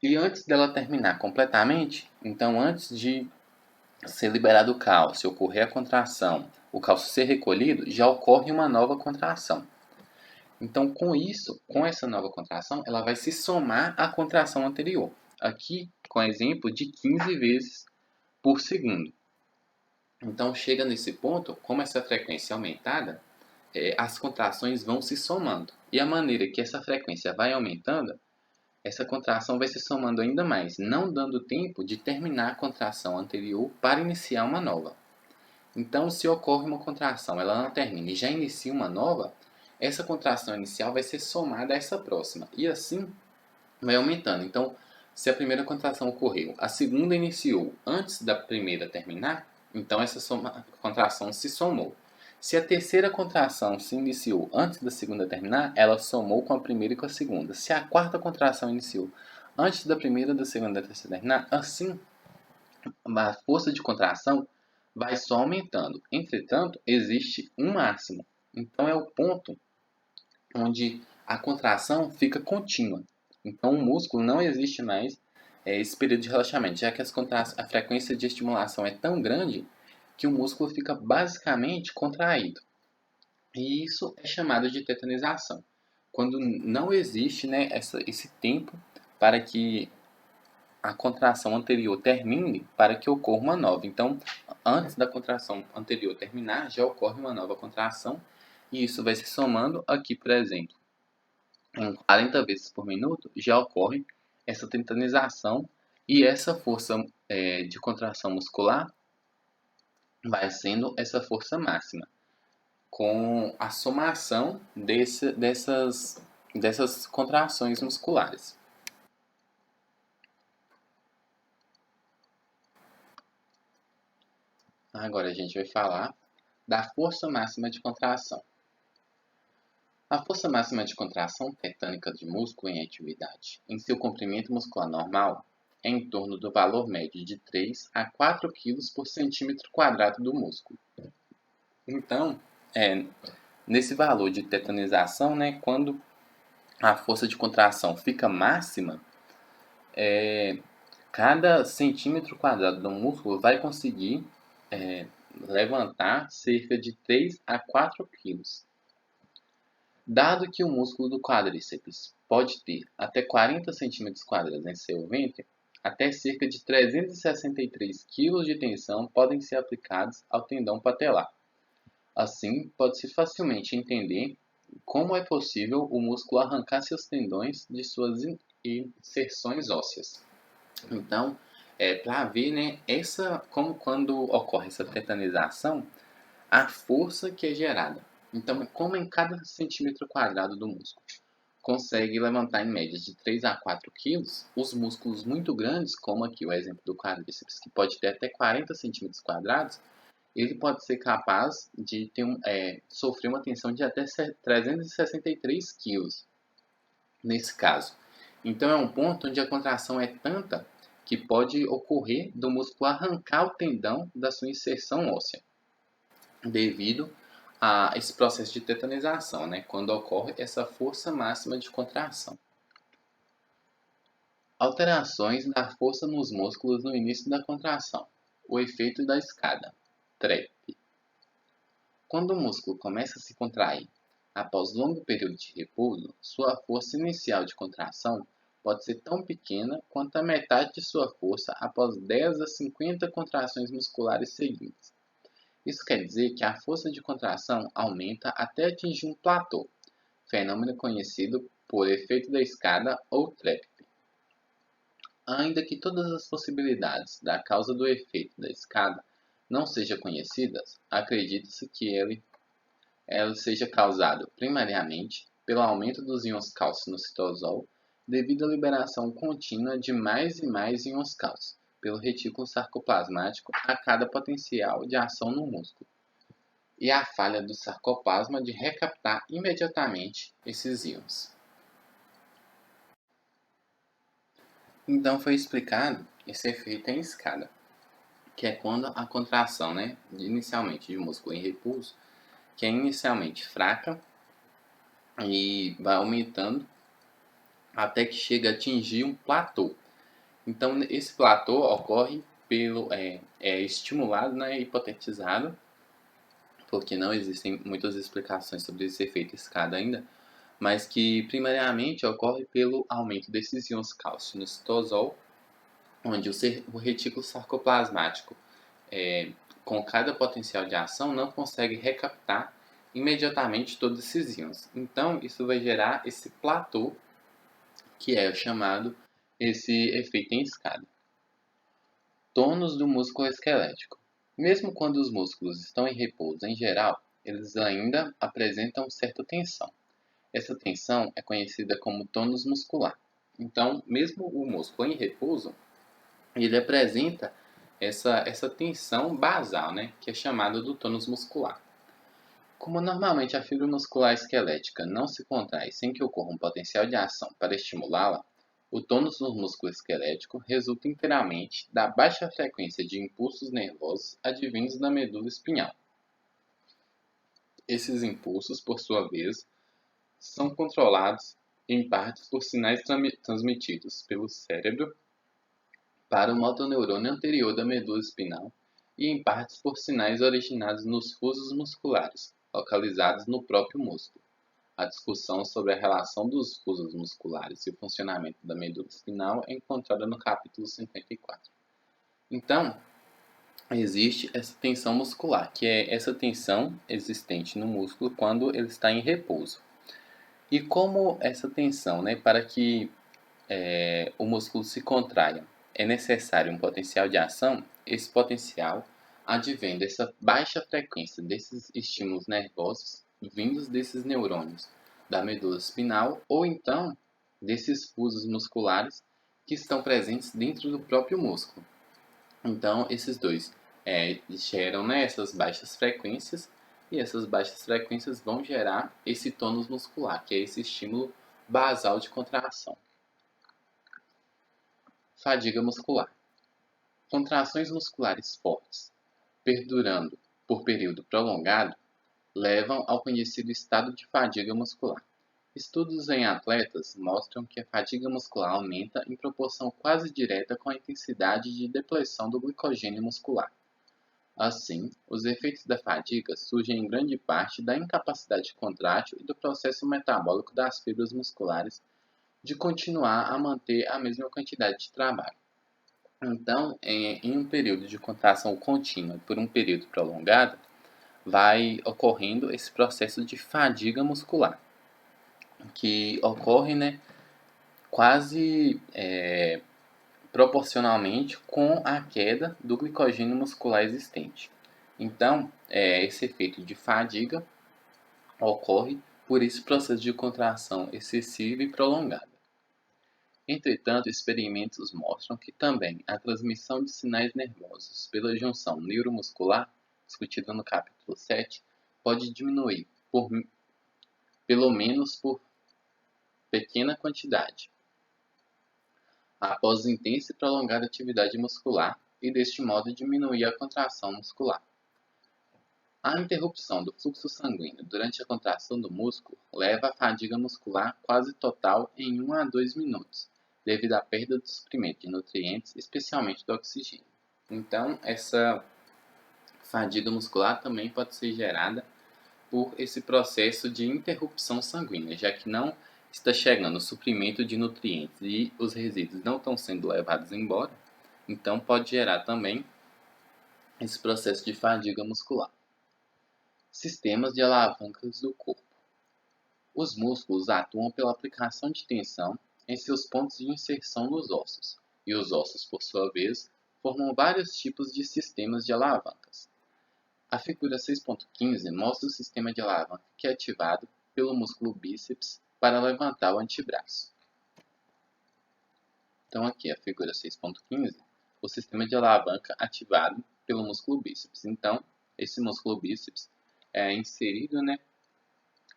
E antes dela terminar completamente, então antes de ser liberado o cálcio, ocorrer a contração, o cálcio ser recolhido, já ocorre uma nova contração. Então, com isso, com essa nova contração, ela vai se somar à contração anterior. Aqui, com exemplo de 15 vezes por segundo. Então, chega nesse ponto, como essa frequência é aumentada, as contrações vão se somando. E a maneira que essa frequência vai aumentando, essa contração vai se somando ainda mais, não dando tempo de terminar a contração anterior para iniciar uma nova. Então, se ocorre uma contração, ela não termina e já inicia uma nova, essa contração inicial vai ser somada a essa próxima. E assim vai aumentando. Então, se a primeira contração ocorreu, a segunda iniciou antes da primeira terminar, então essa contração se somou. Se a terceira contração se iniciou antes da segunda terminar, ela somou com a primeira e com a segunda. Se a quarta contração iniciou antes da primeira, da segunda e da terceira terminar, assim a força de contração vai só aumentando. Entretanto, existe um máximo. Então é o ponto onde a contração fica contínua. Então o músculo não existe mais esse período de relaxamento, já que a frequência de estimulação é tão grande que o músculo fica basicamente contraído. E isso é chamado de tetanização. Quando não existe, né, esse tempo para que a contração anterior termine para que ocorra uma nova. Então, antes da contração anterior terminar, já ocorre uma nova contração e isso vai se somando aqui, por exemplo, em 40 vezes por minuto, já ocorre essa tetanização e essa força de contração muscular vai sendo essa força máxima, com a somação dessas contrações musculares. Agora a gente vai falar da força máxima de contração. A força máxima de contração tetânica de músculo em atividade, em seu comprimento muscular normal, é em torno do valor médio de 3 a 4 kg por centímetro quadrado do músculo. Então, nesse valor de tetanização, né, quando a força de contração fica máxima, cada centímetro quadrado do músculo vai conseguir levantar cerca de 3 a 4 quilos. Dado que o músculo do quadríceps pode ter até 40 centímetros quadrados em seu ventre, até cerca de 363 kg de tensão podem ser aplicados ao tendão patelar. Assim, pode-se facilmente entender como é possível o músculo arrancar seus tendões de suas inserções ósseas. Então, para ver, né, como quando ocorre essa tetanização, a força que é gerada. Então, como em cada centímetro quadrado do músculo consegue levantar em média de 3 a 4 quilos, os músculos muito grandes, como aqui o exemplo do quadríceps, que pode ter até 40 centímetros quadrados, ele pode ser capaz de sofrer uma tensão de até 363 quilos, nesse caso. Então, é um ponto onde a contração é tanta que pode ocorrer do músculo arrancar o tendão da sua inserção óssea, devido a esse processo de tetanização, né, quando ocorre essa força máxima de contração. Alterações da força nos músculos no início da contração. O efeito da escada. TREP. Quando o músculo começa a se contrair após longo período de repouso, sua força inicial de contração pode ser tão pequena quanto a metade de sua força após 10 a 50 contrações musculares seguidas. Isso quer dizer que a força de contração aumenta até atingir um platô, fenômeno conhecido por efeito da escada ou TREP. Ainda que todas as possibilidades da causa do efeito da escada não sejam conhecidas, acredita-se que ela seja causado primariamente pelo aumento dos íons cálcio no citosol devido à liberação contínua de mais e mais íons cálcio pelo retículo sarcoplasmático a cada potencial de ação no músculo, e a falha do sarcoplasma de recaptar imediatamente esses íons. Então foi explicado esse efeito em escada, que é quando a contração, né, inicialmente de músculo em repouso, que é inicialmente fraca e vai aumentando até que chega a atingir um platô. Então esse platô ocorre é estimulado, né, hipotetizado, porque não existem muitas explicações sobre esse efeito escada ainda, mas que primariamente ocorre pelo aumento desses íons cálcio no citosol, onde o retículo sarcoplasmático, com cada potencial de ação, não consegue recaptar imediatamente todos esses íons. Então, isso vai gerar esse platô, que é chamado esse efeito em escada. Tônus do músculo esquelético. Mesmo quando os músculos estão em repouso em geral, eles ainda apresentam certa tensão. Essa tensão é conhecida como tônus muscular. Então, mesmo o músculo em repouso, ele apresenta essa tensão basal, né, que é chamada do tônus muscular. Como normalmente a fibra muscular esquelética não se contrai sem que ocorra um potencial de ação para estimulá-la, o tônus do músculo esquelético resulta inteiramente da baixa frequência de impulsos nervosos advindos da medula espinhal. Esses impulsos, por sua vez, são controlados em partes por sinais transmitidos pelo cérebro para o motoneurônio anterior da medula espinal e em partes por sinais originados nos fusos musculares, localizados no próprio músculo. A discussão sobre a relação dos fusos musculares e o funcionamento da medula espinal é encontrada no capítulo 54. Então, existe essa tensão muscular, que é essa tensão existente no músculo quando ele está em repouso. E como essa tensão, né, para que o músculo se contraia, é necessário um potencial de ação, esse potencial advém dessa baixa frequência desses estímulos nervosos vindos desses neurônios da medula espinal ou então desses fusos musculares que estão presentes dentro do próprio músculo. Então, esses dois geram, né, essas baixas frequências e essas baixas frequências vão gerar esse tônus muscular, que é esse estímulo basal de contração. Fadiga muscular. Contrações musculares fortes, perdurando por período prolongado, levam ao conhecido estado de fadiga muscular. Estudos em atletas mostram que a fadiga muscular aumenta em proporção quase direta com a intensidade de depleção do glicogênio muscular. Assim, os efeitos da fadiga surgem em grande parte da incapacidade contrátil e do processo metabólico das fibras musculares de continuar a manter a mesma quantidade de trabalho. Então, em um período de contração contínua por um período prolongado, vai ocorrendo esse processo de fadiga muscular, que ocorre, né, quase proporcionalmente com a queda do glicogênio muscular existente. Então, esse efeito de fadiga ocorre por esse processo de contração excessiva e prolongada. Entretanto, experimentos mostram que também a transmissão de sinais nervosos pela junção neuromuscular, discutida no capítulo 7, pode diminuir, pelo menos por pequena quantidade, após intensa e prolongada atividade muscular e, deste modo, diminuir a contração muscular. A interrupção do fluxo sanguíneo durante a contração do músculo leva à fadiga muscular quase total em 1 a 2 minutos, devido à perda do suprimento de nutrientes, especialmente do oxigênio. Então, essa fadiga muscular também pode ser gerada por esse processo de interrupção sanguínea, já que não está chegando o suprimento de nutrientes e os resíduos não estão sendo levados embora, então pode gerar também esse processo de fadiga muscular. Sistemas de alavancas do corpo. Os músculos atuam pela aplicação de tensão em seus pontos de inserção nos ossos, e os ossos, por sua vez, formam vários tipos de sistemas de alavancas. A figura 6.15 mostra o sistema de alavanca que é ativado pelo músculo bíceps para levantar o antebraço. Então aqui a figura 6.15, o sistema de alavanca ativado pelo músculo bíceps. Então, esse músculo bíceps é inserido, né,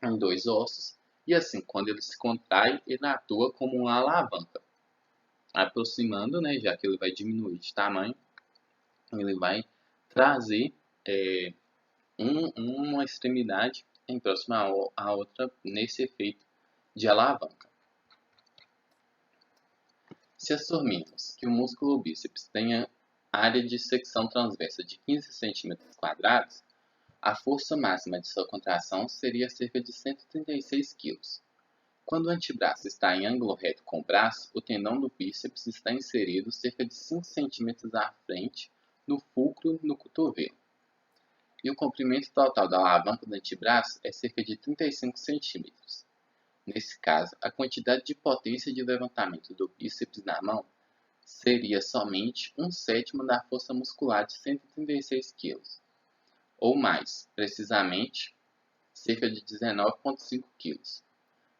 em dois ossos, e assim, quando ele se contrai, ele atua como uma alavanca, aproximando, né, já que ele vai diminuir de tamanho, ele vai trazer uma extremidade em próxima à outra nesse efeito de alavanca. Se assumirmos que o músculo bíceps tenha área de secção transversa de 15 cm², a força máxima de sua contração seria cerca de 136 kg. Quando o antebraço está em ângulo reto com o braço, o tendão do bíceps está inserido cerca de 5 cm à frente do fulcro no cotovelo. E o comprimento total da alavanca do antebraço é cerca de 35 cm. Nesse caso, a quantidade de potência de levantamento do bíceps na mão seria somente 1/7 da força muscular de 136 kg, ou mais, precisamente, cerca de 19,5 kg.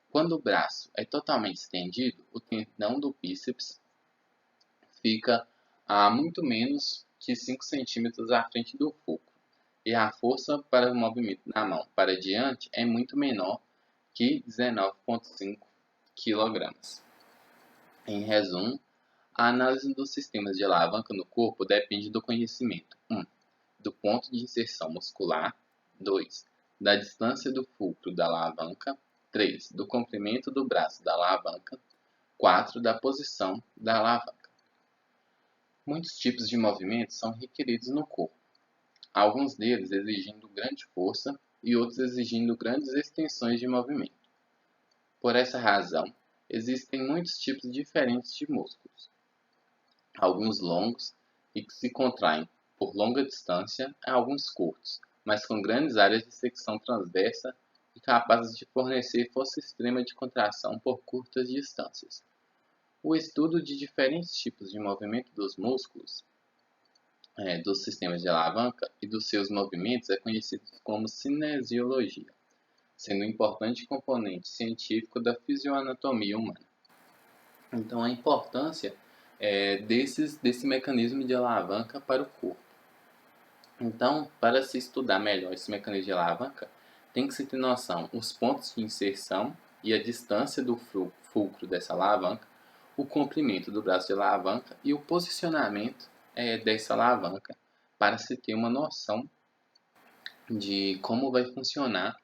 Quando o braço é totalmente estendido, o tendão do bíceps fica a muito menos que 5 cm à frente do fulcro, e a força para o movimento na mão para diante é muito menor que 19,5 kg. Em resumo, a análise dos sistemas de alavanca no corpo depende do conhecimento 1. Do ponto de inserção muscular. 2. Da distância do fulcro da alavanca. 3. Do comprimento do braço da alavanca. 4. Da posição da alavanca. Muitos tipos de movimentos são requeridos no corpo, alguns deles exigindo grande força e outros exigindo grandes extensões de movimento. Por essa razão, existem muitos tipos diferentes de músculos, alguns longos e que se contraem por longa distância, e alguns curtos, mas com grandes áreas de secção transversa e capazes de fornecer força extrema de contração por curtas distâncias. O estudo de diferentes tipos de movimento dos músculos, dos sistemas de alavanca e dos seus movimentos é conhecido como cinesiologia, sendo um importante componente científico da fisioanatomia humana. Então, a importância desse mecanismo de alavanca para o corpo. Então, para se estudar melhor esse mecanismo de alavanca, tem que se ter noção os pontos de inserção e a distância do fulcro dessa alavanca, o comprimento do braço de alavanca e o posicionamento dessa alavanca, para se ter uma noção de como vai funcionar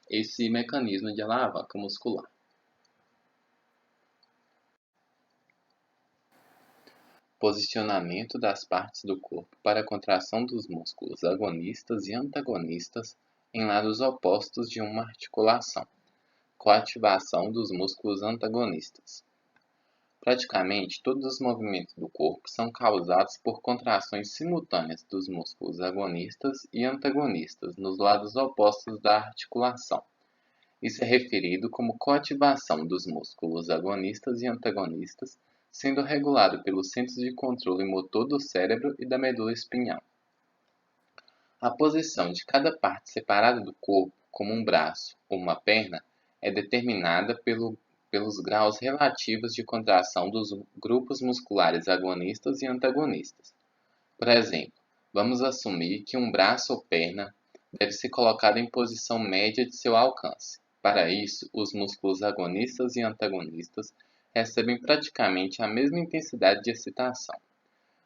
esse mecanismo de alavanca muscular. Posicionamento das partes do corpo para a contração dos músculos agonistas e antagonistas em lados opostos de uma articulação. Coativação dos músculos antagonistas. Praticamente todos os movimentos do corpo são causados por contrações simultâneas dos músculos agonistas e antagonistas nos lados opostos da articulação. Isso é referido como coativação dos músculos agonistas e antagonistas, sendo regulado pelos centros de controle motor do cérebro e da medula espinhal. A posição de cada parte separada do corpo, como um braço ou uma perna, é determinada pelos graus relativos de contração dos grupos musculares agonistas e antagonistas. Por exemplo, vamos assumir que um braço ou perna deve ser colocado em posição média de seu alcance. Para isso, os músculos agonistas e antagonistas recebem praticamente a mesma intensidade de excitação.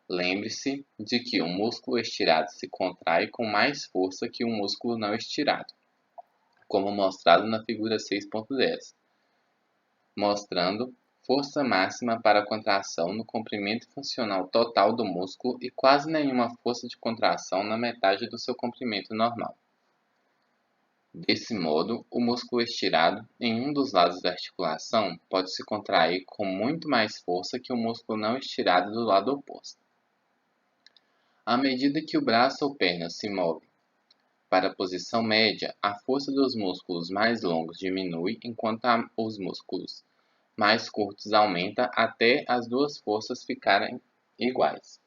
Lembre-se de que um músculo estirado se contrai com mais força que um músculo não estirado, como mostrado na figura 6.10, mostrando força máxima para a contração no comprimento funcional total do músculo e quase nenhuma força de contração na metade do seu comprimento normal. Desse modo, o músculo estirado em um dos lados da articulação pode se contrair com muito mais força que o músculo não estirado do lado oposto. À medida que o braço ou perna se move para a posição média, a força dos músculos mais longos diminui, enquanto os músculos mais curtos aumenta até as duas forças ficarem iguais.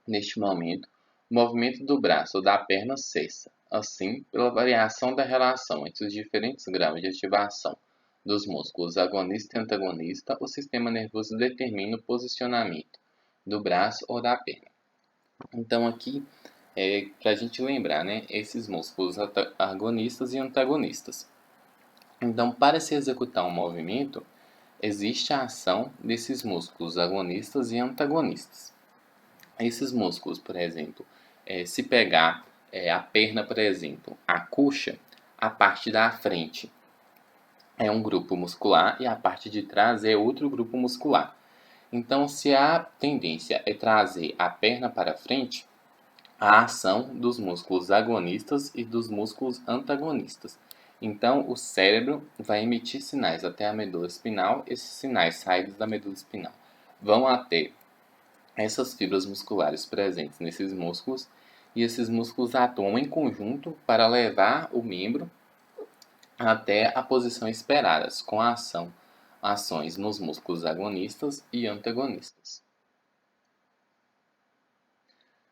Neste momento, o movimento do braço ou da perna cessa. Assim, pela variação da relação entre os diferentes graus de ativação dos músculos agonista e antagonista, o sistema nervoso determina o posicionamento do braço ou da perna. Então, aqui para a gente lembrar, esses músculos agonistas e antagonistas. Então, para se executar um movimento, existe a ação desses músculos agonistas e antagonistas. Esses músculos, por exemplo, se pegar a perna, por exemplo, a coxa, a parte da frente é um grupo muscular e a parte de trás é outro grupo muscular. Então, se a tendência é trazer a perna para frente, a ação dos músculos agonistas e dos músculos antagonistas. Então, o cérebro vai emitir sinais até a medula espinal. Esses sinais saídos da medula espinal vão até essas fibras musculares presentes nesses músculos, e esses músculos atuam em conjunto para levar o membro até a posição esperada, com ações nos músculos agonistas e antagonistas.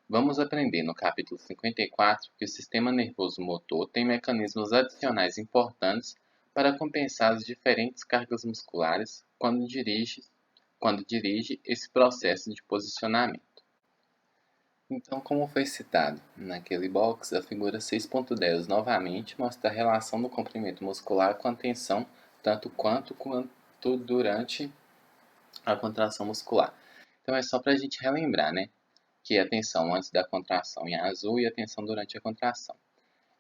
Vamos aprender no capítulo 54 que o sistema nervoso motor tem mecanismos adicionais importantes para compensar as diferentes cargas musculares quando dirige esse processo de posicionamento. Então, como foi citado naquele box, a figura 6.10 novamente mostra a relação do comprimento muscular com a tensão, tanto quanto durante a contração muscular. Então, é só para a gente relembrar, né? Que a tensão antes da contração em azul e a tensão durante a contração.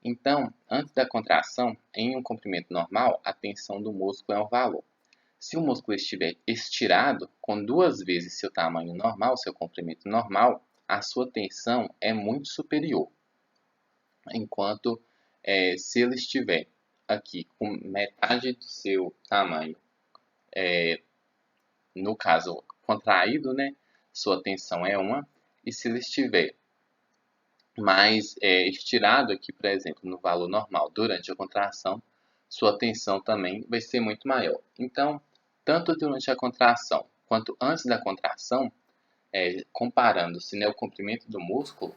Então, antes da contração, em um comprimento normal, a tensão do músculo é um valor. Se o músculo estiver estirado, com 2 vezes seu tamanho normal, seu comprimento normal, a sua tensão é muito superior. Enquanto se ele estiver aqui com metade do seu tamanho, no caso contraído, né, sua tensão é 1, e se ele estiver mais estirado aqui, por exemplo, no valor normal durante a contração, sua tensão também vai ser muito maior. Então, tanto durante a contração quanto antes da contração, comparando-se, né, o comprimento do músculo,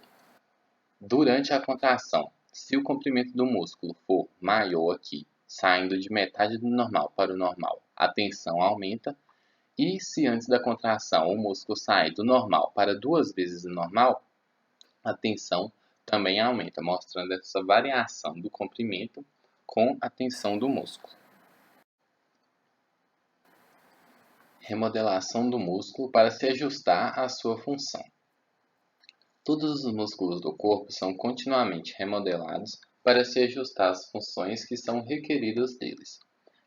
durante a contração, se o comprimento do músculo for maior aqui, saindo de metade do normal para o normal, a tensão aumenta. E se antes da contração o músculo sai do normal para 2 vezes o normal, a tensão também aumenta, mostrando essa variação do comprimento com a tensão do músculo. Remodelação do músculo para se ajustar à sua função. Todos os músculos do corpo são continuamente remodelados para se ajustar às funções que são requeridas deles.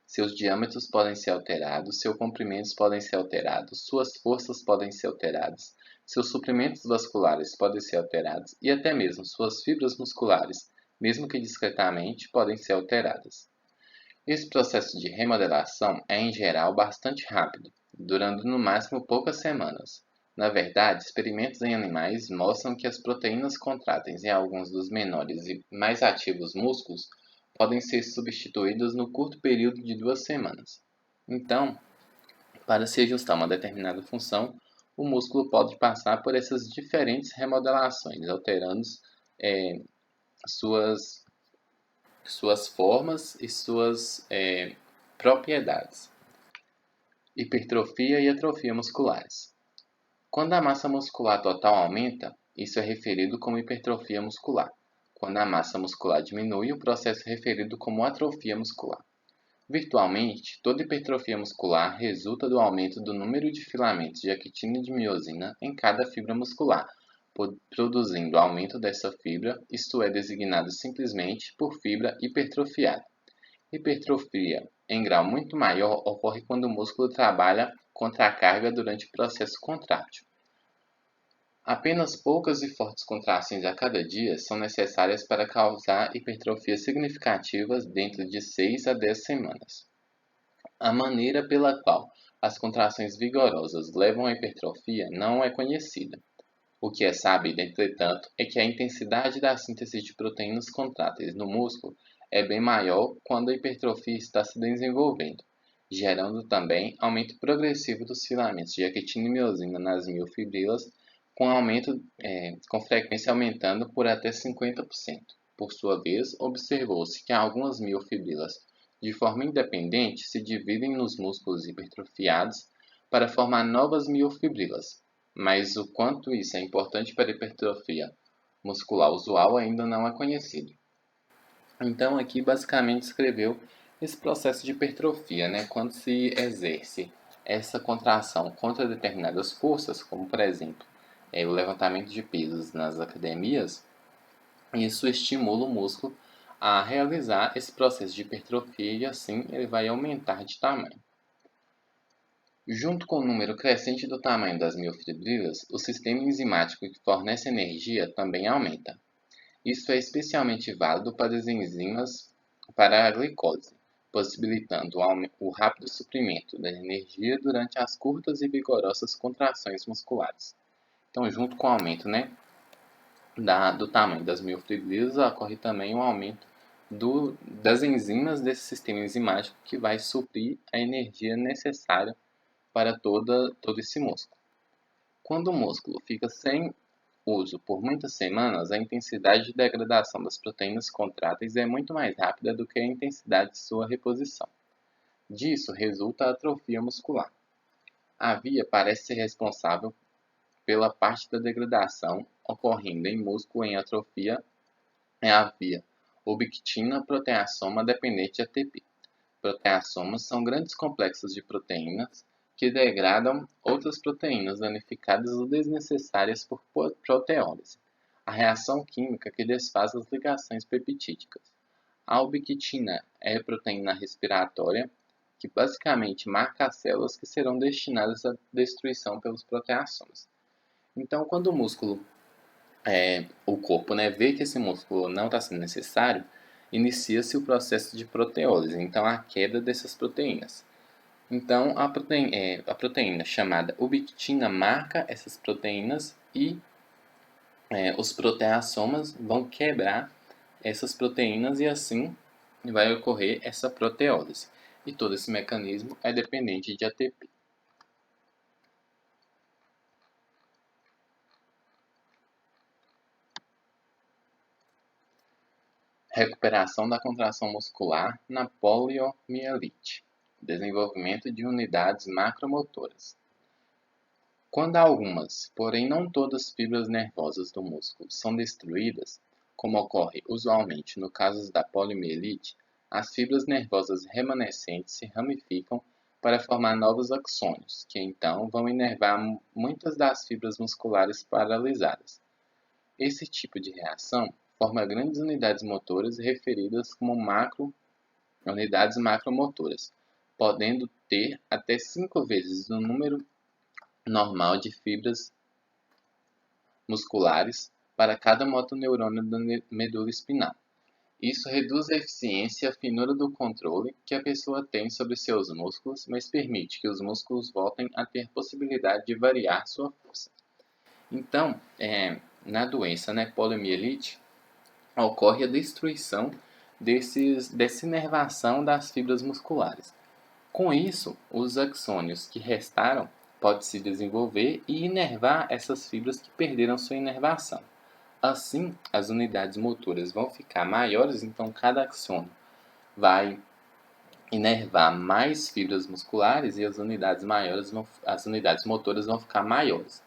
Seus diâmetros podem ser alterados, seus comprimentos podem ser alterados, suas forças podem ser alteradas, seus suprimentos vasculares podem ser alterados e até mesmo suas fibras musculares, mesmo que discretamente, podem ser alteradas. Esse processo de remodelação é, em geral, bastante rápido, durando no máximo poucas semanas. Na verdade, experimentos em animais mostram que as proteínas contráteis em alguns dos menores e mais ativos músculos podem ser substituídas no curto período de 2 semanas. Então, para se ajustar a uma determinada função, o músculo pode passar por essas diferentes remodelações, alterando suas formas e suas propriedades. Hipertrofia e atrofia musculares. Quando a massa muscular total aumenta, isso é referido como hipertrofia muscular. Quando a massa muscular diminui, o processo é referido como atrofia muscular. Virtualmente, toda hipertrofia muscular resulta do aumento do número de filamentos de actina e de miosina em cada fibra muscular, produzindo aumento dessa fibra, isto é designado simplesmente por fibra hipertrofiada. Hipertrofia em grau muito maior ocorre quando o músculo trabalha contra a carga durante o processo contrátil. Apenas poucas e fortes contrações a cada dia são necessárias para causar hipertrofias significativas dentro de 6 a 10 semanas. A maneira pela qual as contrações vigorosas levam à hipertrofia não é conhecida. O que é sabido, entretanto, é que a intensidade da síntese de proteínas contráteis no músculo é bem maior quando a hipertrofia está se desenvolvendo, gerando também aumento progressivo dos filamentos de actina e miosina nas miofibrilas, com frequência aumentando por até 50%. Por sua vez, observou-se que algumas miofibrilas, de forma independente, se dividem nos músculos hipertrofiados para formar novas miofibrilas, mas o quanto isso é importante para a hipertrofia muscular usual ainda não é conhecido. Então, aqui basicamente escreveu esse processo de hipertrofia, né? Quando se exerce essa contração contra determinadas forças, como por exemplo o levantamento de pesos nas academias, isso estimula o músculo a realizar esse processo de hipertrofia e assim ele vai aumentar de tamanho. Junto com o número crescente do tamanho das miofibrilas, o sistema enzimático que fornece energia também aumenta. Isso é especialmente válido para as enzimas para a glicose, possibilitando o rápido suprimento da energia durante as curtas e vigorosas contrações musculares. Então, junto com o aumento, né, do tamanho das miofibrillas, ocorre também um aumento das enzimas desse sistema enzimático que vai suprir a energia necessária para todo esse músculo. Quando o músculo fica sem uso por muitas semanas, a intensidade de degradação das proteínas contráteis é muito mais rápida do que a intensidade de sua reposição. Disso resulta a atrofia muscular. A via parece ser responsável pela parte da degradação ocorrendo em músculo em atrofia é a via ubiquitina-proteasoma dependente de ATP. Proteasomas são grandes complexos de proteínas que degradam outras proteínas danificadas ou desnecessárias por proteólise, a reação química que desfaz as ligações peptídicas. A ubiquitina é a proteína respiratória que basicamente marca as células que serão destinadas à destruição pelos proteasomas. Então, quando o corpo, né, vê que esse músculo não está sendo necessário, inicia-se o processo de proteólise, então a queda dessas proteínas. Então, a proteína chamada ubiquitina marca essas proteínas e os proteasomas vão quebrar essas proteínas e assim vai ocorrer essa proteólise. E todo esse mecanismo é dependente de ATP. Recuperação da contração muscular na poliomielite. Desenvolvimento de unidades macromotoras. Quando algumas, porém não todas fibras nervosas do músculo são destruídas, como ocorre usualmente no caso da poliomielite, as fibras nervosas remanescentes se ramificam para formar novos axônios, que então vão inervar muitas das fibras musculares paralisadas. Esse tipo de reação forma grandes unidades motoras referidas como unidades macromotoras, podendo ter até 5 vezes o número normal de fibras musculares para cada motoneurônio da medula espinhal. Isso reduz a eficiência e a finura do controle que a pessoa tem sobre seus músculos, mas permite que os músculos voltem a ter possibilidade de variar sua força. Então, na doença, né, poliomielite, ocorre a destruição dessa inervação das fibras musculares. Com isso, os axônios que restaram podem se desenvolver e inervar essas fibras que perderam sua inervação. Assim, as unidades motoras vão ficar maiores, então cada axônio vai inervar mais fibras musculares e as unidades motoras vão ficar maiores.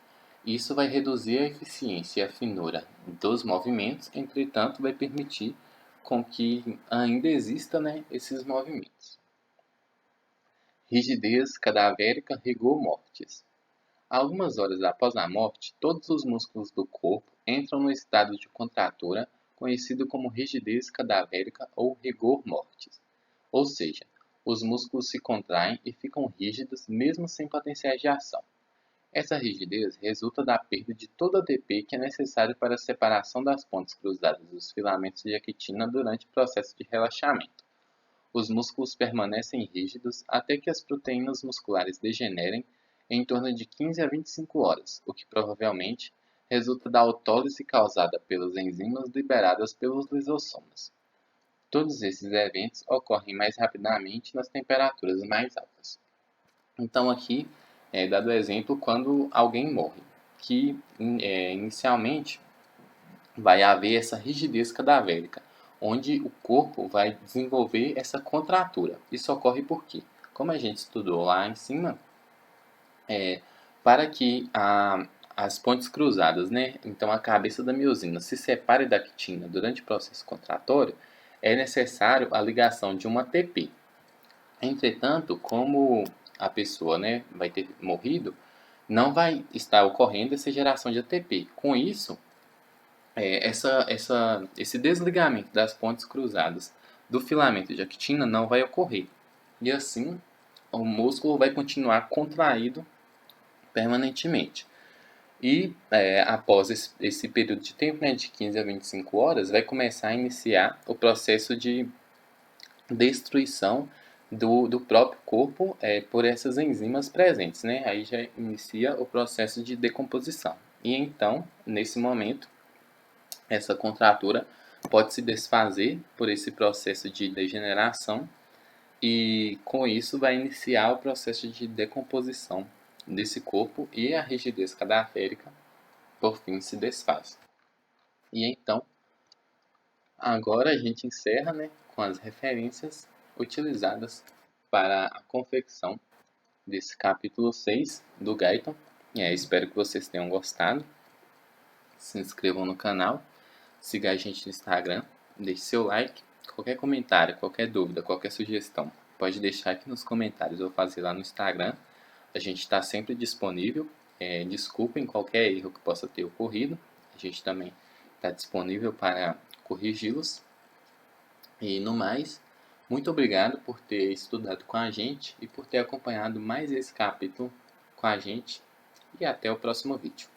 Isso vai reduzir a eficiência e a finura dos movimentos, entretanto, vai permitir com que ainda exista, né, esses movimentos. Rigidez cadavérica rigor mortis. Algumas horas após a morte, todos os músculos do corpo entram no estado de contratura conhecido como rigidez cadavérica ou rigor mortis. Ou seja, os músculos se contraem e ficam rígidos mesmo sem potenciais de ação. Essa rigidez resulta da perda de todo o ATP que é necessário para a separação das pontes cruzadas dos filamentos de actina durante o processo de relaxamento. Os músculos permanecem rígidos até que as proteínas musculares degenerem em torno de 15 a 25 horas, o que provavelmente resulta da autólise causada pelas enzimas liberadas pelos lisossomas. Todos esses eventos ocorrem mais rapidamente nas temperaturas mais altas. Então aqui é dado o exemplo quando alguém morre, que inicialmente vai haver essa rigidez cadavérica, onde o corpo vai desenvolver essa contratura. Isso ocorre por quê? Como a gente estudou lá em cima, para que as pontes cruzadas, né, então a cabeça da miosina se separe da actina durante o processo contratório, é necessário a ligação de uma ATP. Entretanto, como a pessoa, né, vai ter morrido, não vai estar ocorrendo essa geração de ATP. Com isso, esse desligamento das pontes cruzadas do filamento de actina não vai ocorrer. E assim, o músculo vai continuar contraído permanentemente. E após esse período de tempo, né, de 15 a 25 horas, vai começar a iniciar o processo de destruição do próprio corpo por essas enzimas presentes, né? Aí já inicia o processo de decomposição. E então, nesse momento, essa contratura pode se desfazer por esse processo de degeneração e com isso vai iniciar o processo de decomposição desse corpo e a rigidez cadavérica por fim se desfaz. E então, agora a gente encerra, né, com as referências utilizadas para a confecção desse capítulo 6 do Guyton. Espero que vocês tenham gostado. Se inscrevam no canal, siga a gente no Instagram, deixe seu like. Qualquer comentário, qualquer dúvida, qualquer sugestão, pode deixar aqui nos comentários ou fazer lá no Instagram. A gente está sempre disponível. Desculpem qualquer erro que possa ter ocorrido. A gente também está disponível para corrigi-los. E no mais, muito obrigado por ter estudado com a gente e por ter acompanhado mais esse capítulo com a gente. E até o próximo vídeo.